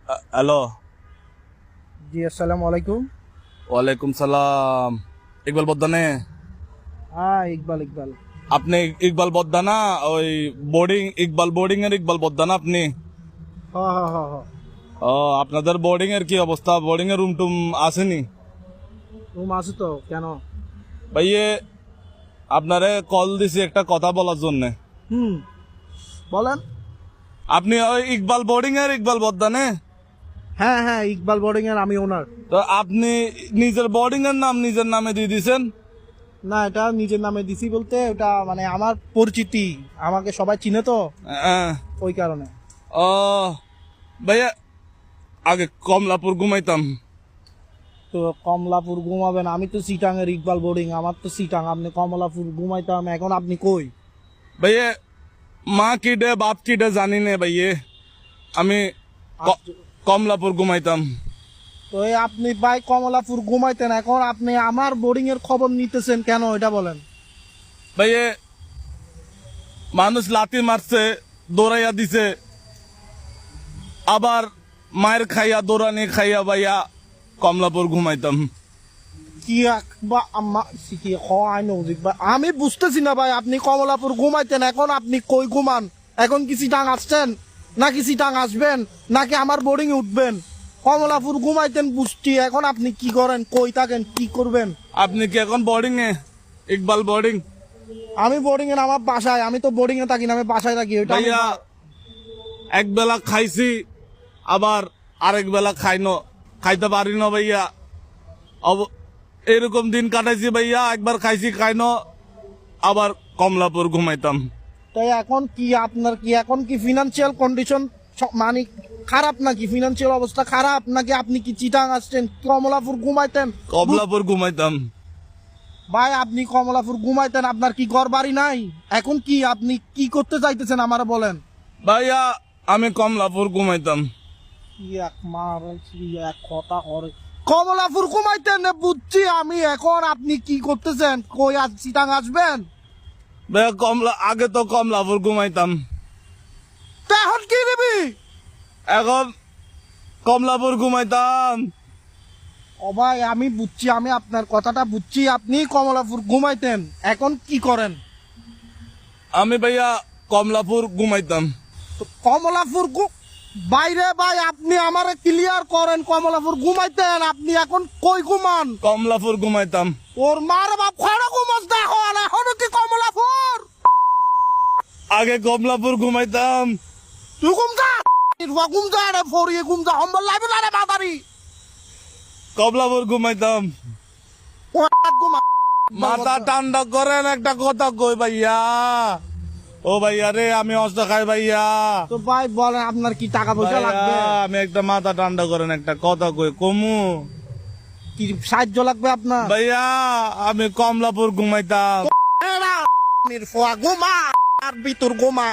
Hello. জি আসসালামু আলাইকুম। ওয়ালাইকুম সালাম। ইকবাল বদ্দা নে? হ্যাঁ ইকবাল ইকবাল। আপনি ইকবাল বদ্দা না? ওই বোর্ডিং এর ইকবাল বদ্দা না আপনি? হ হ হ হ। ও, আপনাদের বোর্ডিং এর কি অবস্থা? বোর্ডিং এর রুম টুম আসেনি? রুম আছে তো, কেন? ভাইয়ে আপনারে কল দিছি একটা কথা বলার জন্য। হুম, বলেন। আপনি ওই ইকবাল বোর্ডিং এর ইকবাল বদ্দা নে? হ্যাঁ হ্যাঁ, ইকবাল বোর্ডিং এর আমি ওনার। তো আপনি নিজের বোর্ডিং এর নাম নিজের নামে দিয়ে দিছেন? না, এটা নিজের নামে দিছি বলতে ওটা মানে আমার পরিচিতি, আমাকে সবাই চিনে তো, হ্যাঁ। ওই কারণে। ও ভাইয়া, আগে কমলাপুর ঘুমাইতাম। তো কমলাপুর ঘুমাবেন? আমি তো সিটাং এর ইকবাল বোর্ডিং, আমার তো সিটাং। আপনি কমলাপুর ঘুমাইতাম, এখন আপনি কই? ভাইয়ে মা কি ডে বাপ কি ডে জানি নে ভাইয়ে। আমি কমলাপুর ঘুমাইতাম। তো এই আপনি ভাই কমলাপুর ঘুমাইতেন, এখন আপনি আমার বোর্ডিং এর খবর নিতেছেন কেন, এটা বলেন। ভাইয়ে মানুষ লাথি মারছে, দৌড়াইয়া দিছে, আবার মায়ের খাইয়া দৌড়ানি খাইয়া ভাইয়া কমলাপুর ঘুমাইতাম। কি আমি বুঝতেছি না ভাই, আপনি কমলাপুর ঘুমাইতেন, এখন আপনি কই ঘুমান? এখন কি সিটাং আসছেন, নাকি সিটাং আসবেন, নাকি আমার বোর্ডিং এ উঠবেন? কমলাপুর ঘুমাইতেন বুঝছি, এখন আপনি কি করেন, কই থাকেন, কি করবেন? আপনি কি এখন বোর্ডিং এ? ইকবাল বোর্ডিং? আমি বোর্ডিং এ না, আমার বাসায়। আমি তো বোর্ডিং এ থাকি না, আমি বাসায় থাকি। ওইটা ভাইয়া এক বেলা খাইছি, আবার আরেক বেলা খাইতে পারি না ভাইয়া। এরকম দিন কাটাইছি ভাইয়া, একবার খাইছি খাইন, আবার কমলাপুর ঘুমাইতাম। তাই এখন কি আপনার কি এখন কি ফিনান্সিয়াল কন্ডিশন মানে খারাপ, নাকি ফিনান্সিয়াল অবস্থা খারাপ, নাকি আপনি কি চিটাং আসছেন? কমলাপুর ঘুমাইতেন? কমলাপুর ঘুমাইতাম। ভাই আপনি কমলাপুর ঘুমাইতেন, আপনার কি ঘর বাড়ি নাই? এখন কি আপনি কি করতে চাইতেছেন আমার বলেন। ভাইয়া আমি কমলাপুর ঘুমাইতাম। এক কথা করে কমলাপুর ঘুমাইতেন না, বুঝছি আমি। এখন আপনি কি করতেছেন, কই আজ চিটাং আসবেন? ভাইয়া আগে তো কমলাপুর ঘুমাইতাম, তা এখন কি নিবি? এখন কমলাপুর ঘুমাইতাম। ও ভাই আমি বুঝছি, আমি আপনার কথাটা বুঝছি, আপনি কমলাপুর ঘুমাইতেন, এখন কি করেন? আমি ভাইয়া কমলাপুর ঘুমাইতাম। তো কমলাপুর বাইরে ভাই, আপনি আমারে ক্লিয়ার করেন। কমলাপুর ঘুমাইতেন, আপনি এখন কই ঘুমান? কমলাপুর ঘুমাইতাম। ওর মার বাপ খড় ঘুমাস দেখো, এখনো কি কমলাপুর? আগে কমলাপুর ঘুমাইতাম। তুই ঘুমতা ঘুমতা রে ফরিয়ে ঘুমতা হম্বল লাইবে না রে বাদারি। কমলাপুর ঘুমাইতাম। ঘুমা মাথা ঠান্ডা করেন, একটা কথা কই ভাইয়া। ও ভাইয়া রে, আমি অস্ত্র খাই ভাইয়া। তো ভাই বলেন, আপনার কি টাকা পয়সা লাগবে? আমি একটা মাথা ঠান্ডা করেন, একটা কথা কই কমু। কি সাহায্য লাগবে আপনার? ভাইয়া আমি কমলাপুর ঘুমাইতাম। ঘুমা আর ভিতর ঘুমা।